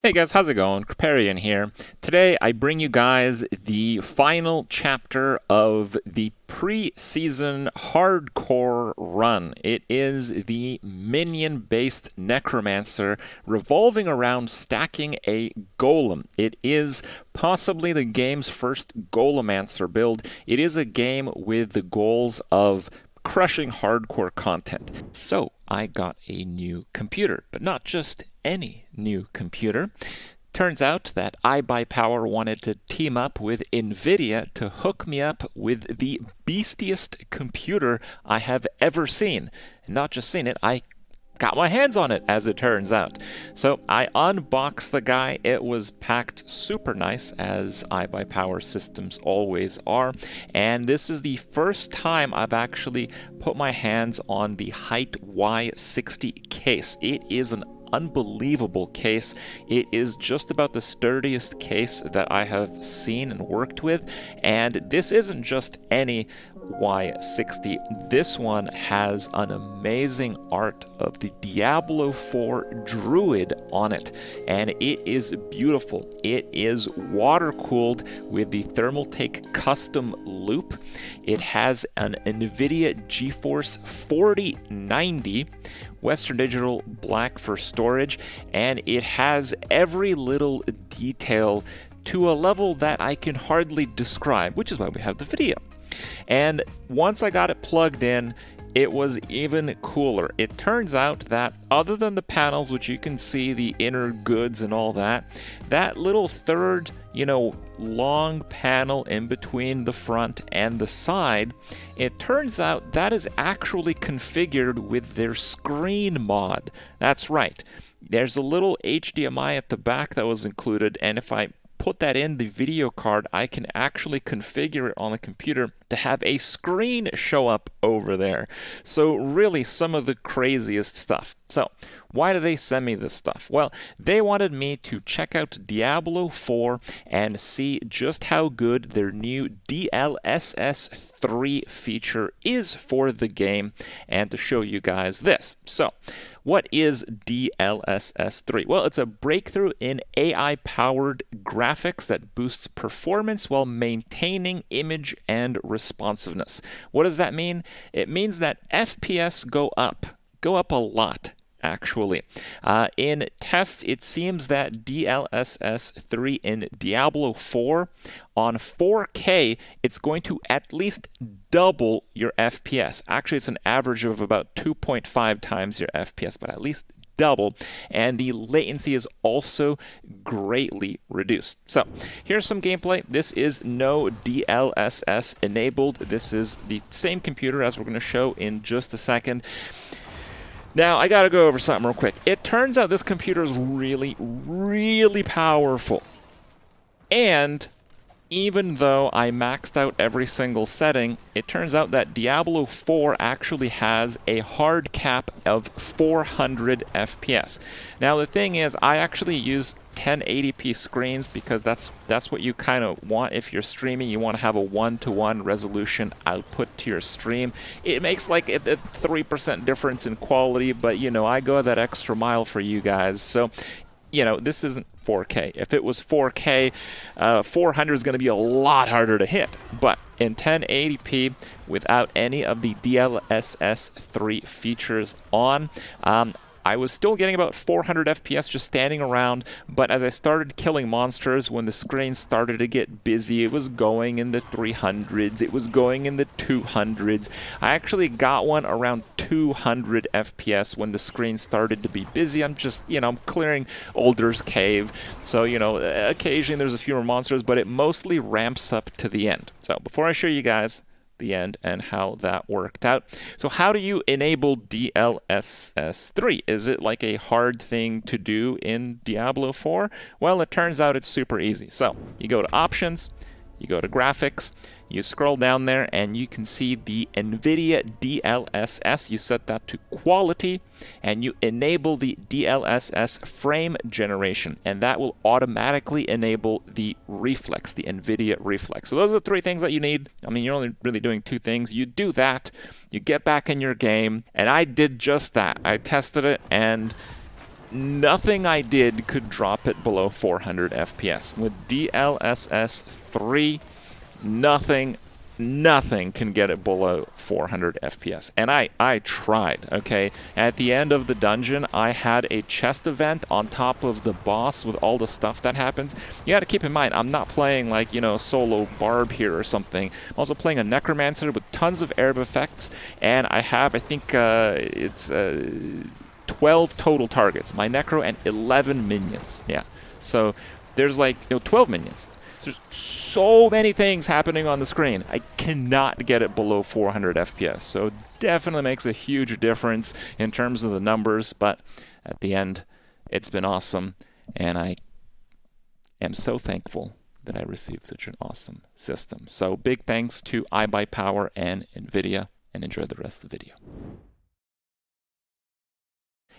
Hey guys, how's it going? Kripparrian here. Today I bring you guys the final chapter of the pre-season hardcore run. It is the Minion-based Necromancer revolving around stacking a Golem. It is possibly the game's first GOLEMANCER build. It is a game with the goals of crushing hardcore content. So I got a new computer, but not just any new computer. Turns out that iBuyPower wanted to team up with NVIDIA to hook me up with the beastiest computer I have ever seen. And not just seen it, I got my hands on it, as it turns out. So I unboxed the guy. It was packed super nice, as iBuyPower systems always are. And this is the first time I've actually put my hands on the Height Y60 case. It is an unbelievable case. It is just about the sturdiest case that I have seen and worked with. And this isn't just any Y60. This one has an amazing art of the Diablo 4 Druid on it, and it is beautiful. It is water-cooled with the Thermaltake custom loop. It has an NVIDIA GeForce 4090, Western Digital Black for storage, and it has every little detail to a level that I can hardly describe, which is why we have the video. And once I got it plugged in, it was even cooler. It turns out that other than the panels, which you can see the inner goods and all that, that little third, long panel in between the front and the side, it turns out that is actually configured with their screen mod. That's right. There's a little HDMI at the back that was included, and if I put that in the video card, I can actually configure it on the computer to have a screen show up over there. So really some of the craziest stuff. So why do they send me this stuff? Well, they wanted me to check out Diablo 4 and see just how good their new DLSS 3 feature is for the game, and to show you guys this. So what is DLSS 3? Well, it's a breakthrough in AI-powered graphics that boosts performance while maintaining image and responsiveness. What does that mean? It means that FPS go up a lot, actually. In tests, it seems that DLSS 3 in Diablo 4 on 4K, it's going to at least double your FPS. Actually, it's an average of about 2.5 times your FPS, but at least double, and the latency is also greatly reduced. So here's some gameplay. This is no DLSS enabled. This is the same computer as we're going to show in just a second. Now, I gotta go over something real quick. It turns out this computer is really, really powerful. And even though I maxed out every single setting, it turns out that Diablo 4 actually has a hard cap of 400 FPS. Now, the thing is, I actually use 1080p screens because that's what you kind of want if you're streaming. You want to have a 1-to-1 resolution output to your stream. It makes like a 3% difference in quality, but I go that extra mile for you guys. So this isn't 4K. If it was 4K, 400 is going to be a lot harder to hit. But in 1080p, without any of the DLSS 3 features on, I was still getting about 400 FPS just standing around, but as I started killing monsters, when the screen started to get busy, it was going in the 300s, it was going in the 200s. I actually got one around 200 FPS when the screen started to be busy. I'm just, I'm clearing Alder's Cave, so, occasionally there's a few more monsters, but it mostly ramps up to the end. So before I show you guys the end and how that worked out. So how do you enable DLSS 3? Is it like a hard thing to do in Diablo 4? Well, it turns out it's super easy. So you go to Options, you go to Graphics, you scroll down there and you can see the NVIDIA DLSS. You set that to quality and you enable the DLSS frame generation, and that will automatically enable the reflex, the NVIDIA reflex. So those are the three things that you need. I mean, you're only really doing two things. You do that, you get back in your game, and I did just that. I tested it, and nothing I did could drop it below 400 FPS. With DLSS 3, nothing can get it below 400 FPS. And I tried, okay? At the end of the dungeon, I had a chest event on top of the boss with all the stuff that happens. You gotta keep in mind, I'm not playing like, you know, solo barb here or something. I'm also playing a necromancer with tons of Arab effects, and I have, I think, it's 12 total targets. My necro and 11 minions. Yeah. So there's like, you know, 12 minions. There's so many things happening on the screen. I cannot get it below 400 FPS. So definitely makes a huge difference in terms of the numbers. But at the end, it's been awesome. And I am so thankful that I received such an awesome system. So big thanks to iBuyPower and NVIDIA. And enjoy the rest of the video.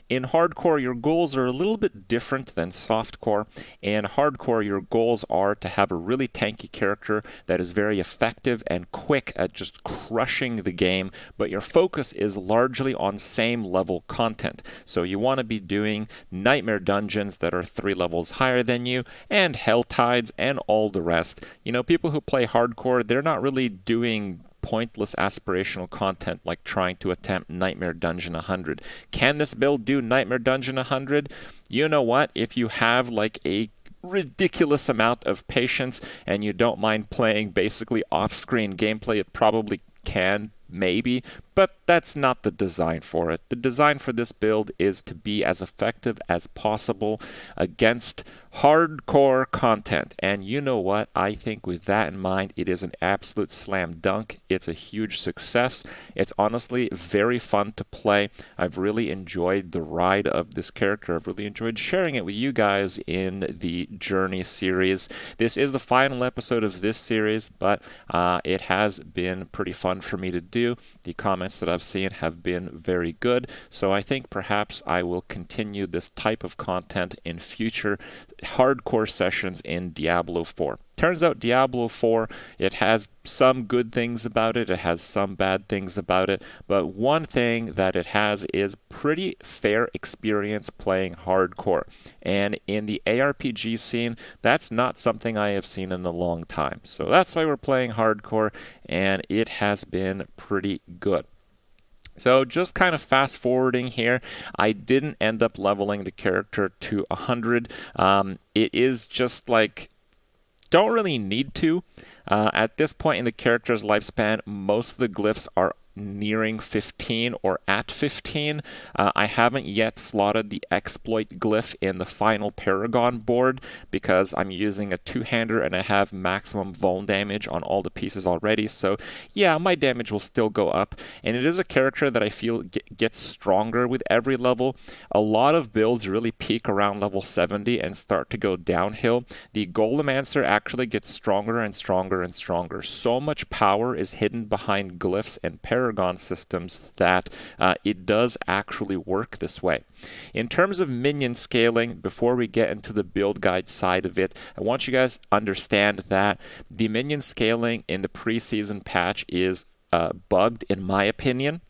In hardcore, your goals are a little bit different than softcore. In hardcore, your goals are to have a really tanky character that is very effective and quick at just crushing the game, but your focus is largely on same level content. So you want to be doing nightmare dungeons that are 3 levels higher than you, and hell tides, and all the rest. You know, people who play hardcore, they're not really doing pointless aspirational content like trying to attempt Nightmare Dungeon 100. Can this build do Nightmare Dungeon 100? You know what? If you have like a ridiculous amount of patience and you don't mind playing basically off-screen gameplay, it probably can, maybe, but that's not the design for it. The design for this build is to be as effective as possible against hardcore content. And you know what? I think with that in mind, it is an absolute slam dunk. It's a huge success. It's honestly very fun to play. I've really enjoyed the ride of this character. I've really enjoyed sharing it with you guys in the Journey series. This is the final episode of this series, but it has been pretty fun for me to do. The comments that I've seen have been very good, so I think perhaps I will continue this type of content in future hardcore sessions in Diablo 4. Turns out Diablo 4, it has some good things about it, it has some bad things about it, but one thing that it has is pretty fair experience playing hardcore. And in the ARPG scene, that's not something I have seen in a long time. So that's why we're playing hardcore, and it has been pretty good. So just kind of fast forwarding here, I didn't end up leveling the character to 100. It is just like, don't really need to. At this point in the character's lifespan, most of the glyphs are nearing 15 or at 15. I haven't yet slotted the exploit glyph in the final Paragon board because I'm using a two-hander and I have maximum vuln damage on all the pieces already. So yeah, my damage will still go up. And it is a character that I feel gets stronger with every level. A lot of builds really peak around level 70 and start to go downhill. The GOLEMANCER actually gets stronger and stronger and stronger. So much power is hidden behind glyphs and Paragon systems that it does actually work this way. In terms of minion scaling, before we get into the build guide side of it, I want you guys to understand that the minion scaling in the preseason patch is bugged, in my opinion.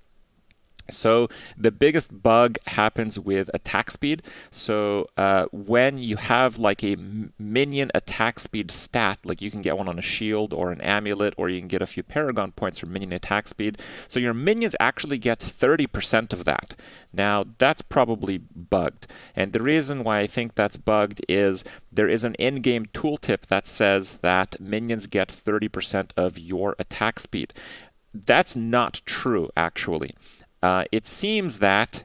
So the biggest bug happens with attack speed. So when you have like a minion attack speed stat, like you can get one on a shield or an amulet, or you can get a few Paragon points for minion attack speed. So your minions actually get 30% of that. Now that's probably bugged. And the reason why I think that's bugged is there is an in-game tooltip that says that minions get 30% of your attack speed. That's not true, actually. It seems that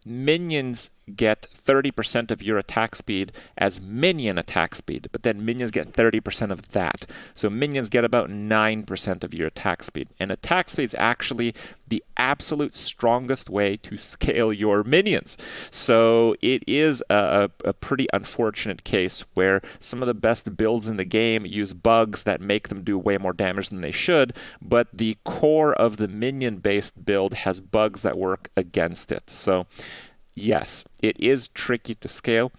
minions get 30% of your attack speed as minion attack speed, but then minions get 30% of that. So minions get about 9% of your attack speed. And attack speed is actually the absolute strongest way to scale your minions. So it is a pretty unfortunate case where some of the best builds in the game use bugs that make them do way more damage than they should, but the core of the minion-based build has bugs that work against it. So Yes, it is tricky to scale.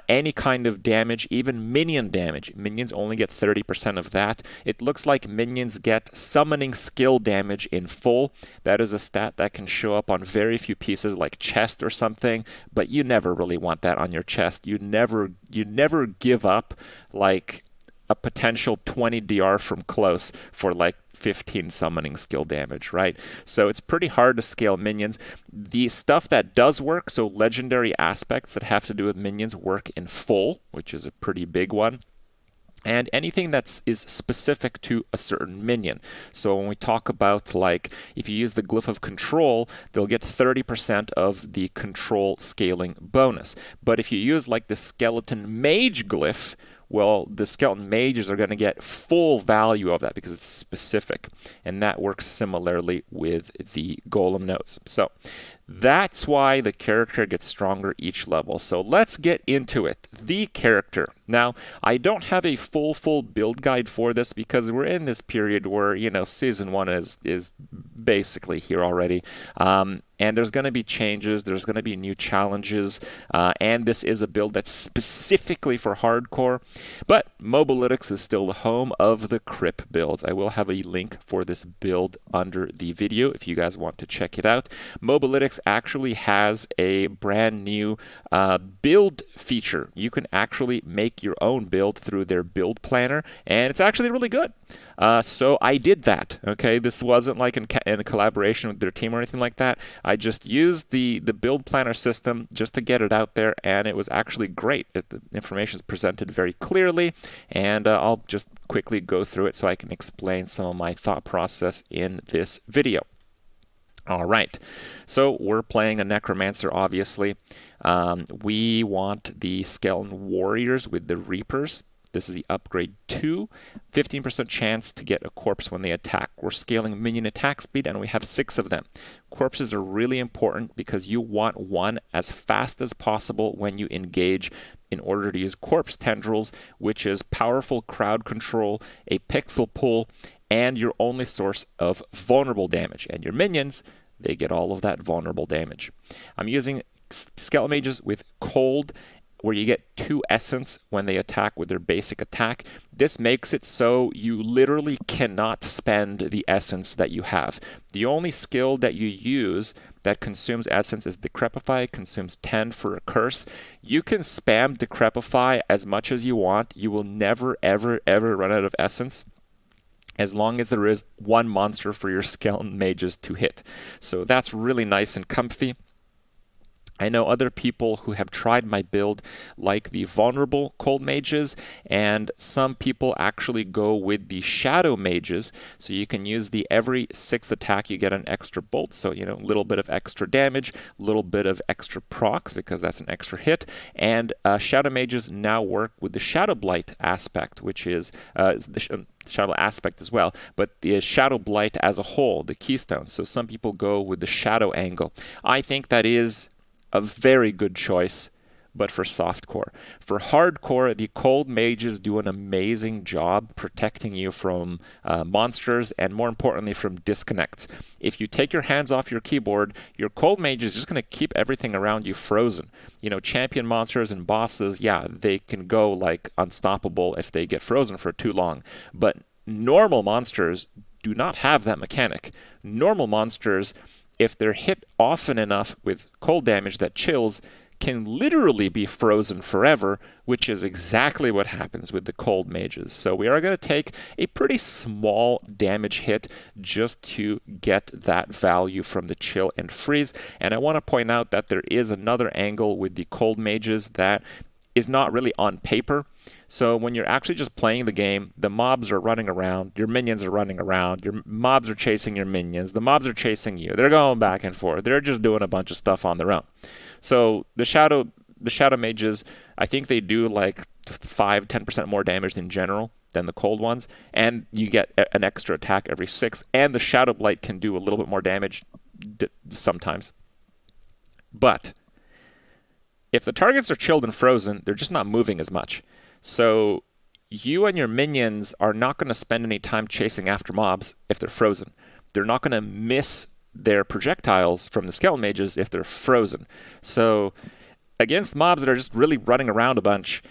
Any kind of damage, even minion damage, minions only get 30% of that. It looks like minions get summoning skill damage in full. That is a stat that can show up on very few pieces like chest or something, but you never really want that on your chest. You never give up like a potential 20 DR from close for like 15 summoning skill damage, right? So it's pretty hard to scale minions. The stuff that does work, so legendary aspects that have to do with minions, work in full, which is a pretty big one. And anything that is specific to a certain minion. So when we talk about, like, if you use the Glyph of Control, they'll get 30% of the control scaling bonus. But if you use, like, the Skeleton Mage Glyph, well, the Skeleton Mages are going to get full value of that because it's specific. And that works similarly with the Golem nodes. So that's why the character gets stronger each level. So let's get into it. The character. Now, I don't have a full build guide for this because we're in this period where, you know, Season 1 is basically here already. And there's going to be changes, there's going to be new challenges, and this is a build that's specifically for hardcore. But Mobalytics is still the home of the Kripp builds. I will have a link for this build under the video if you guys want to check it out. Mobalytics actually has a brand new build feature. You can actually make your own build through their build planner, and it's actually really good. So I did that. Okay, this wasn't like in a collaboration with their team or anything like that. I just used the build planner system just to get it out there, and it was actually great. The information is presented very clearly, and I'll just quickly go through it so I can explain some of my thought process in this video. All right, so we're playing a Necromancer, obviously. We want the Skeleton Warriors with the Reapers. This is the upgrade 2, 15% chance to get a corpse when they attack. We're scaling minion attack speed, and we have 6 of them. Corpses are really important because you want one as fast as possible when you engage in order to use corpse tendrils, which is powerful crowd control, a pixel pull, and your only source of vulnerable damage. And your minions, they get all of that vulnerable damage. I'm using Skeleton Mages with Cold, where you get 2 essence when they attack with their basic attack. This makes it so you literally cannot spend the essence that you have. The only skill that you use that consumes essence is Decrepify, consumes 10 for a curse. You can spam Decrepify as much as you want. You will never, ever run out of essence, as long as there is one monster for your Skeleton Mages to hit. So that's really nice and comfy. I know other people who have tried my build like the vulnerable Cold Mages, and some people actually go with the Shadow Mages. So you can use the every 6th attack you get an extra bolt, so you know, a little bit of extra damage, a little bit of extra procs because that's an extra hit. And Shadow Mages now work with the Shadow Blight aspect, which is the Shadow aspect as well, but the Shadow Blight as a whole, the keystone. So some people go with the Shadow angle. I think that is a very good choice, but for softcore. For hardcore, the Cold Mages do an amazing job protecting you from monsters, and more importantly, from disconnects. If you take your hands off your keyboard, your Cold Mage is just going to keep everything around you frozen. You know, champion monsters and bosses, yeah, they can go like unstoppable if they get frozen for too long. But normal monsters do not have that mechanic. Normal monsters, if they're hit often enough with cold damage that chills, can literally be frozen forever, which is exactly what happens with the Cold Mages. So we are going to take a pretty small damage hit just to get that value from the chill and freeze. And I want to point out that there is another angle with the Cold Mages that is not really on paper. So when you're actually just playing the game, the mobs are running around, your minions are running around, your mobs are chasing your minions, the mobs are chasing you. They're going back and forth. They're just doing a bunch of stuff on their own. So the Shadow Mages, I think they do like 5-10% more damage in general than the cold ones, and you get an extra attack every 6th, and the Shadow Blight can do a little bit more damage sometimes. But if the targets are chilled and frozen, they're just not moving as much. So you and your minions are not going to spend any time chasing after mobs if they're frozen. They're not going to miss their projectiles from the skeleton mages if they're frozen. So against mobs that are just really running around a bunch,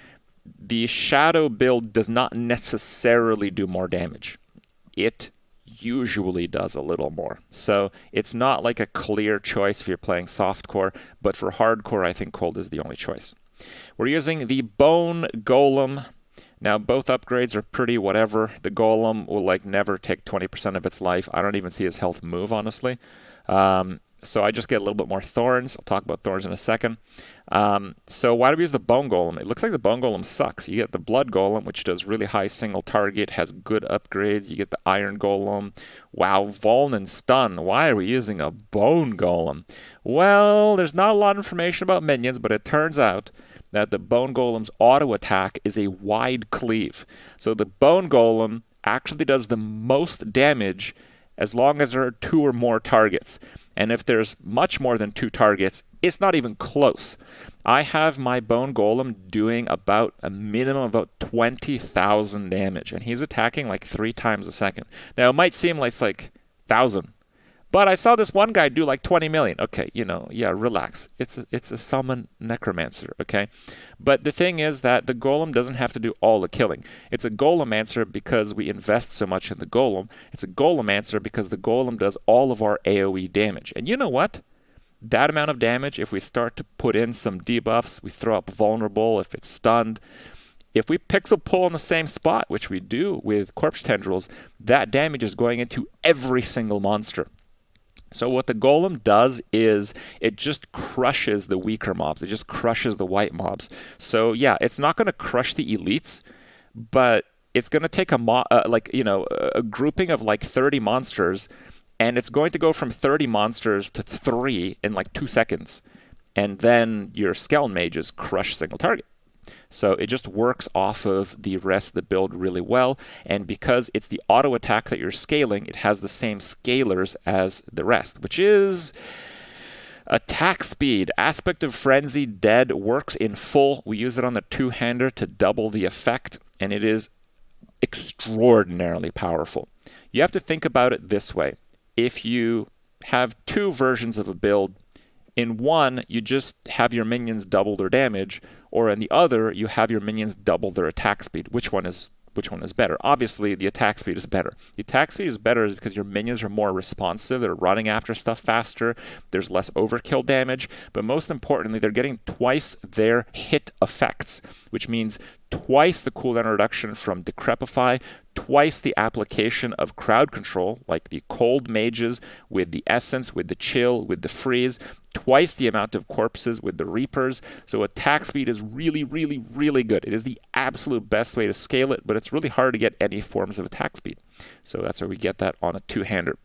the shadow build does not necessarily do more damage. It usually does a little more. So it's not like a clear choice if you're playing softcore, but for hardcore, I think cold is the only choice. We're using the Bone Golem. Now, both upgrades are pretty whatever. The Golem will like never take 20% of its life. I don't even see his health move, honestly. So I just get a little bit more thorns. I'll talk about thorns in a second. So why do we use the Bone Golem? It looks like the Bone Golem sucks. You get the Blood Golem, which does really high single target, has good upgrades. You get the Iron Golem. Wow, Vuln and Stun. Why are we using a Bone Golem? Well, there's not a lot of information about minions, but it turns out that the Bone Golem's auto attack is a wide cleave. So the Bone Golem actually does the most damage as long as there are 2 or more targets. And if there's much more than 2 targets, it's not even close. I have my Bone Golem doing about a minimum of about 20,000 damage, and he's attacking like 3 times a second. Now, it might seem like it's like 1,000, but I saw this one guy do like 20 million. Okay, yeah, relax. It's a summon necromancer, okay? But the thing is that the golem doesn't have to do all the killing. It's a golemancer because we invest so much in the golem. It's a golemancer because the golem does all of our AoE damage. And you know what? That amount of damage, if we start to put in some debuffs, we throw up vulnerable if it's stunned. If we pixel pull in the same spot, which we do with corpse tendrils, that damage is going into every single monster. So what the golem does is it just crushes the weaker mobs. It just crushes the white mobs. So yeah, it's not going to crush the elites, but it's going to take a grouping of like 30 monsters, and it's going to go from 30 monsters to 3 in like 2 seconds. And then your skeleton mages crush single target. So it just works off of the rest of the build really well, and because it's the auto attack that you're scaling, it has the same scalers as the rest, which is attack speed. Aspect of Frenzy Dead works in full. We use it on the two-hander to double the effect, and it is extraordinarily powerful. You have to think about it this way. If you have 2 versions of a build, in one, you just have your minions double their damage, or in the other, you have your minions double their attack speed. Which one is better? Obviously, the attack speed is better. The attack speed is better because your minions are more responsive. They're running after stuff faster. There's less overkill damage. But most importantly, they're getting twice their hit effects, which means twice the cooldown reduction from Decrepify, twice the application of crowd control, like the cold mages with the essence, with the chill, with the freeze, twice the amount of corpses with the reapers. So attack speed is really, really, really good. It is the absolute best way to scale it, but it's really hard to get any forms of attack speed. So that's where we get that on a two-hander.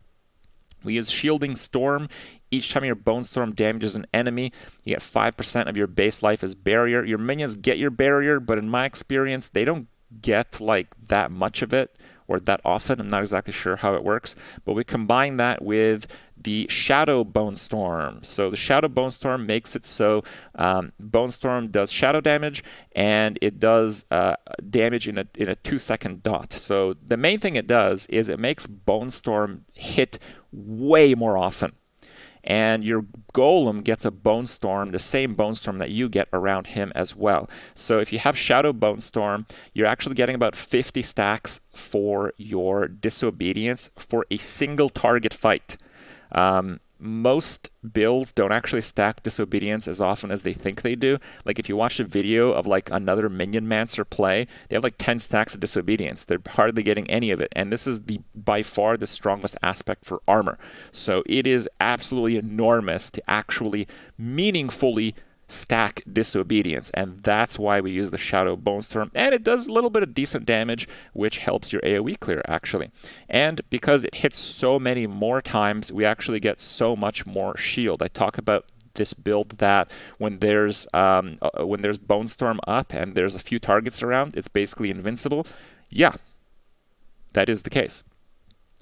We use Shielding Storm. Each time your Bone Storm damages an enemy, you get 5% of your base life as barrier. Your minions get your barrier, but in my experience, they don't get like that much of it or that often. I'm not exactly sure how it works, but we combine that with the Shadow Bone Storm. So the Shadow Bone Storm makes it so Bone Storm does shadow damage, and it does damage in a 2-second dot. So the main thing it does is it makes Bone Storm hit way more often. And your golem gets a Bone Storm, the same Bone Storm that you get around him as well. So if you have Shadow Bone Storm, you're actually getting about 50 stacks for your Disobedience for a single target fight. Most builds don't actually stack Disobedience as often as they think they do. Like if you watch a video of like another Minionmancer play, they have like 10 stacks of Disobedience. They're hardly getting any of it. And this is by far the strongest aspect for armor. So it is absolutely enormous to actually meaningfully stack Disobedience, and that's why we use the Shadow Bone Storm, and it does a little bit of decent damage, which helps your AoE clear actually. And because it hits so many more times, we actually get so much more shield. I talk about this build that when there's Bone Storm up and there's a few targets around, it's basically invincible. Yeah, that is the case.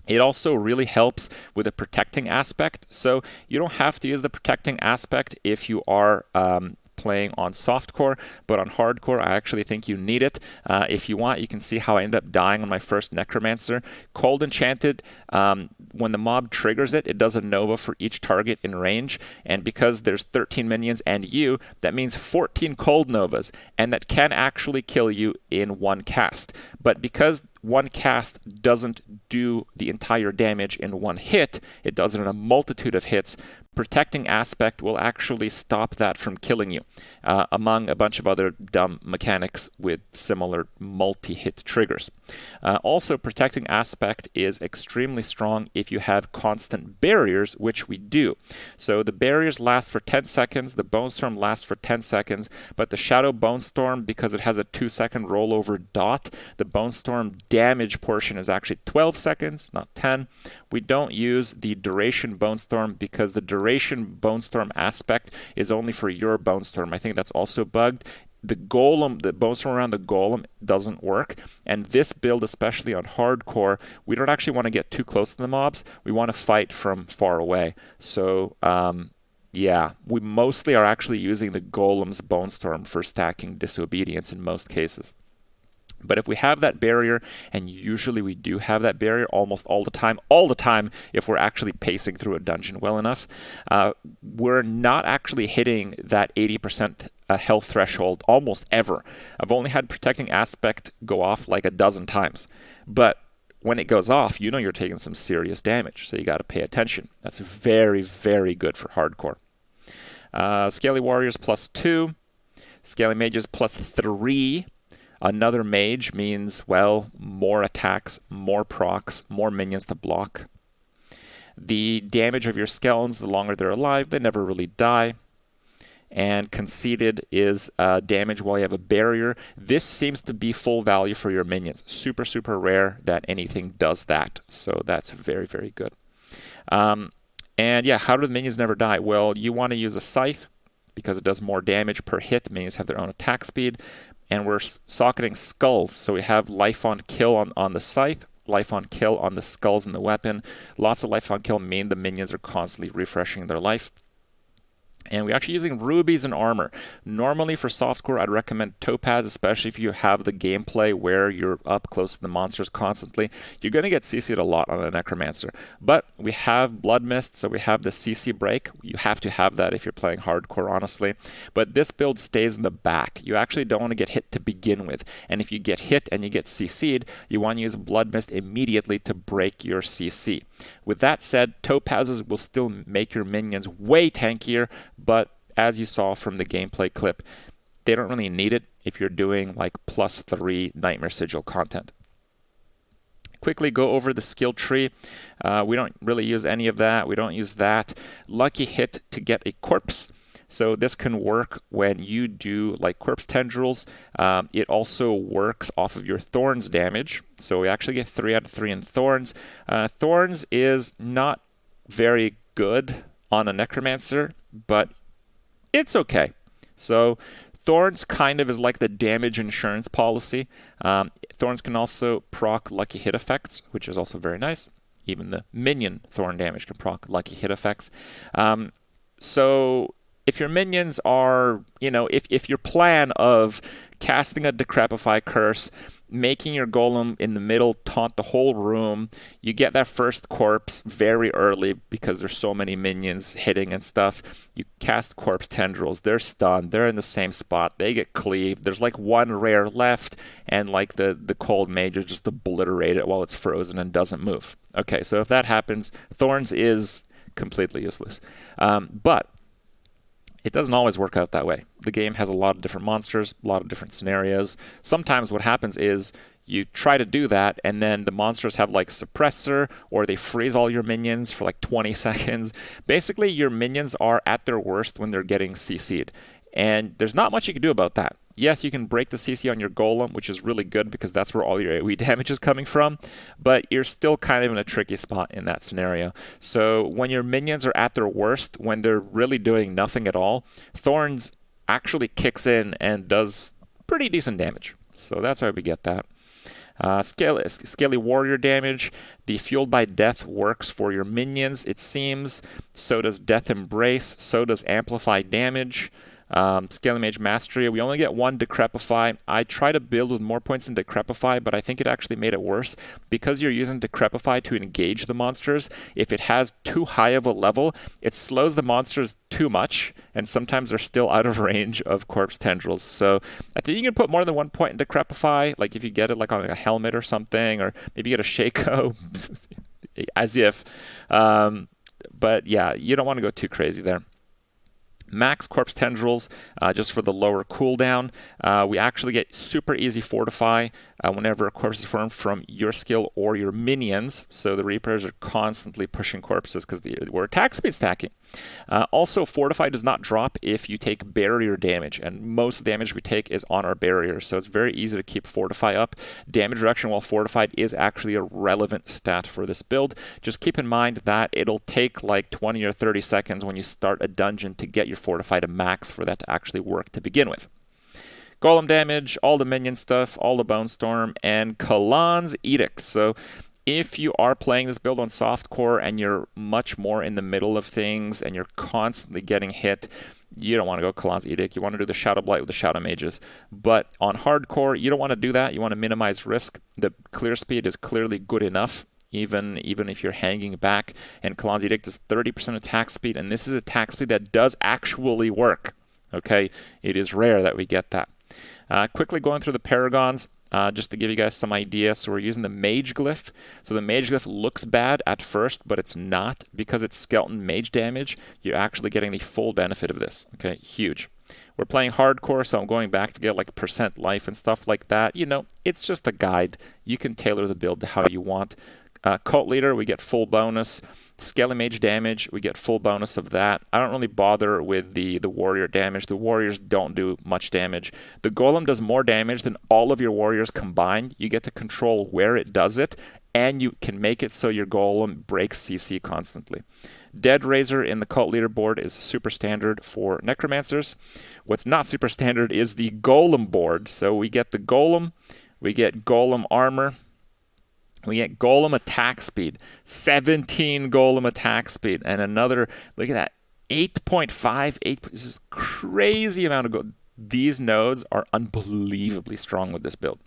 It also really helps with the protecting aspect. So you don't have to use the protecting aspect if you are playing on softcore, but on hardcore, I actually think you need it. If you want, you can see how I ended up dying on my first Necromancer. Cold Enchanted, when the mob triggers it, it does a Nova for each target in range, and because there's 13 minions and you, that means 14 Cold Novas, and that can actually kill you in one cast. But because one cast doesn't do the entire damage in one hit, it does it in a multitude of hits, Protecting Aspect will actually stop that from killing you, among a bunch of other dumb mechanics with similar multi-hit triggers. Also, Protecting Aspect is extremely strong if you have constant barriers, which we do. So the barriers last for 10 seconds, the Bone Storm lasts for 10 seconds, but the Shadow Bone Storm, because it has a 2-second rollover dot, the Bone Storm damage portion is actually 12 seconds, not 10. We don't use the Duration Bone Storm because the Duration Bone Storm aspect is only for your Bone Storm. I think that's also bugged. The Golem, the Bone Storm around the Golem doesn't work. And this build, especially on hardcore, we don't actually want to get too close to the mobs. We want to fight from far away. So, yeah, we mostly are actually using the Golem's Bone Storm for stacking Disobedience in most cases. But if we have that barrier, and usually we do have that barrier almost all the time if we're actually pacing through a dungeon well enough, we're not actually hitting that 80% health threshold almost ever. I've only had Protecting Aspect go off like a dozen times. But when it goes off, you know you're taking some serious damage, so you got to pay attention. That's very, very good for hardcore. Scaly Warriors +2, Scaly Mages +3. Another mage means, well, more attacks, more procs, more minions to block. The damage of your skeletons, the longer they're alive, they never really die. And Conceited is damage while you have a barrier. This seems to be full value for your minions. Super, super rare that anything does that. So that's very, very good. And yeah, how do the minions never die? Well, you want to use a Scythe because it does more damage per hit. Minions have their own attack speed. And we're socketing skulls, so we have life on kill on the Scythe, life on kill on the skulls and the weapon. Lots of life on kill mean the minions are constantly refreshing their life. And we're actually using rubies and armor. Normally for softcore, I'd recommend topaz, especially if you have the gameplay where you're up close to the monsters constantly. You're going to get CC'd a lot on a necromancer. But we have blood mist, so we have the CC break. You have to have that if you're playing hardcore, honestly. But this build stays in the back. You actually don't want to get hit to begin with. And if you get hit and you get CC'd, you want to use blood mist immediately to break your CC. With that said, topazes will still make your minions way tankier, but as you saw from the gameplay clip, they don't really need it if you're doing like +3 Nightmare Sigil content. Quickly go over the skill tree. We don't really use any of that. We don't use that. Lucky hit to get a corpse. So this can work when you do like corpse tendrils. It also works off of your thorns damage. So we actually get 3 out of 3 in thorns. Thorns is not very good on a necromancer, but it's okay. So thorns kind of is like the damage insurance policy. Thorns can also proc lucky hit effects, which is also very nice. Even the minion thorn damage can proc lucky hit effects. So if your minions are, if your plan of casting a Decrepify Curse, making your golem in the middle taunt the whole room, you get that first corpse very early because there's so many minions hitting and stuff. You cast corpse tendrils, they're stunned, they're in the same spot, they get cleaved. There's like one rare left, and like the cold mages just obliterate it while it's frozen and doesn't move. Okay, so if that happens, Thorns is completely useless. But it doesn't always work out that way. The game has a lot of different monsters, a lot of different scenarios. Sometimes what happens is you try to do that, and then the monsters have like suppressor, or they freeze all your minions for like 20 seconds. Basically, your minions are at their worst when they're getting CC'd. And there's not much you can do about that. Yes, you can break the CC on your golem, which is really good because that's where all your AoE damage is coming from, but you're still kind of in a tricky spot in that scenario. So when your minions are at their worst, when they're really doing nothing at all, Thorns actually kicks in and does pretty decent damage. So that's why we get that. Scaly Warrior damage. The Fueled by Death works for your minions, it seems. So does Death Embrace. So does Amplify damage. Scaling Mage Mastery, we only get 1 Decrepify. I try to build with more points in Decrepify, but I think it actually made it worse. Because you're using Decrepify to engage the monsters, if it has too high of a level, it slows the monsters too much, and sometimes they're still out of range of Corpse Tendrils. So I think you can put more than 1 point in Decrepify, like if you get it like on a helmet or something, or maybe get a Shaco, as if. But yeah, you don't want to go too crazy there. Max Corpse Tendrils, just for the lower cooldown. We actually get super easy Fortify whenever a corpse is formed from your skill or your minions. So the Reapers are constantly pushing corpses because we're attack speed stacking. Also, Fortify does not drop if you take barrier damage, and most damage we take is on our barriers, so it's very easy to keep Fortify up. Damage reduction while fortified is actually a relevant stat for this build. Just keep in mind that it'll take like 20 or 30 seconds when you start a dungeon to get your Fortify to max for that to actually work to begin with. Golem damage, all the minion stuff, all the Bone Storm, and Kalan's Edict. So if you are playing this build on softcore and you're much more in the middle of things and you're constantly getting hit, you don't want to go Kalan's Edict. You want to do the Shadow Blight with the Shadow Mages. But on hardcore, you don't want to do that. You want to minimize risk. The clear speed is clearly good enough, even if you're hanging back. And Kalan's Edict is 30% attack speed, and this is attack speed that does actually work. Okay, it is rare that we get that. Quickly going through the Paragons. Just to give you guys some idea, so we're using the Mage Glyph. So the Mage Glyph looks bad at first, but it's not. Because it's skeleton mage damage, you're actually getting the full benefit of this. Okay, huge. We're playing hardcore, so I'm going back to get like percent life and stuff like that. You know, it's just a guide. You can tailor the build to how you want. Cult Leader, we get full bonus. Scaling Mage damage, we get full bonus of that. I don't really bother with the warrior damage. The warriors don't do much damage. The golem does more damage than all of your warriors combined. You get to control where it does it, and you can make it so your golem breaks CC constantly. Dead Razor in the Cult Leaderboard is super standard for Necromancers. What's not super standard is the Golem board. So we get the Golem, we get Golem Armor, we get Golem attack speed, 17 Golem attack speed, and another, look at that, 8.5, this is crazy amount of gold. These nodes are unbelievably strong with this build.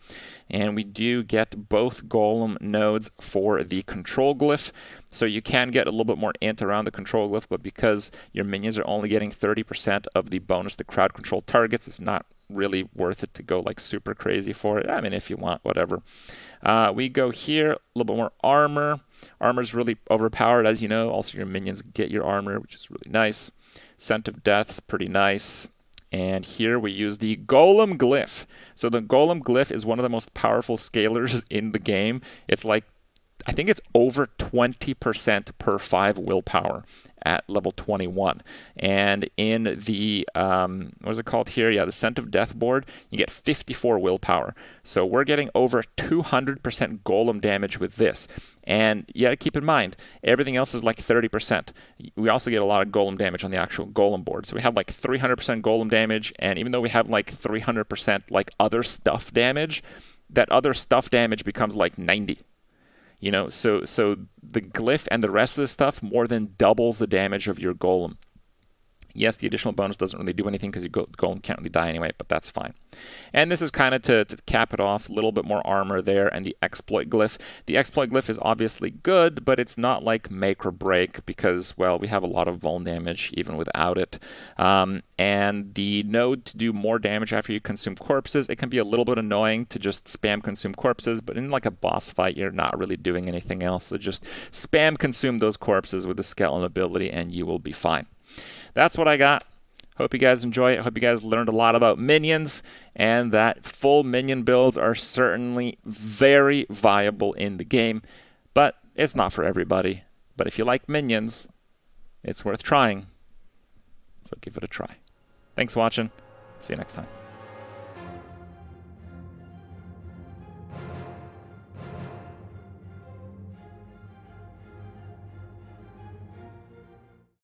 And we do get both Golem nodes for the Control Glyph, so you can get a little bit more int around the Control Glyph, but because your minions are only getting 30% of the bonus to crowd control targets, it's not really worth it to go like super crazy for it. I mean, if you want, whatever. We go here, a little bit more armor. Armor is really overpowered, as you know. Also, your minions get your armor, which is really nice. Scent of Death's pretty nice. And here we use the Golem Glyph. So the Golem Glyph is one of the most powerful scalers in the game. It's like, I think it's over 20% per 5 willpower at level 21. And in the, what is it called here? Yeah, the Scent of Death board, you get 54 willpower. So we're getting over 200% golem damage with this. And you gotta keep in mind, everything else is like 30%. We also get a lot of golem damage on the actual golem board. So we have like 300% golem damage, and even though we have like 300% like other stuff damage, that other stuff damage becomes like 90. You know, so the glyph and the rest of the stuff more than doubles the damage of your golem. Yes, the additional bonus doesn't really do anything because your golem can't really die anyway, but that's fine. And this is kind of to cap it off, a little bit more armor there, and the exploit glyph. The exploit glyph is obviously good, but it's not like make or break because, well, we have a lot of vuln damage even without it. And the node to do more damage after you consume corpses, it can be a little bit annoying to just spam consume corpses, but in like a boss fight, you're not really doing anything else. So just spam consume those corpses with the skeleton ability and you will be fine. That's what I got. Hope you guys enjoy it. Hope you guys learned a lot about minions, and that full minion builds are certainly very viable in the game, but it's not for everybody. But if you like minions, it's worth trying. So give it a try. Thanks for watching. See you next time.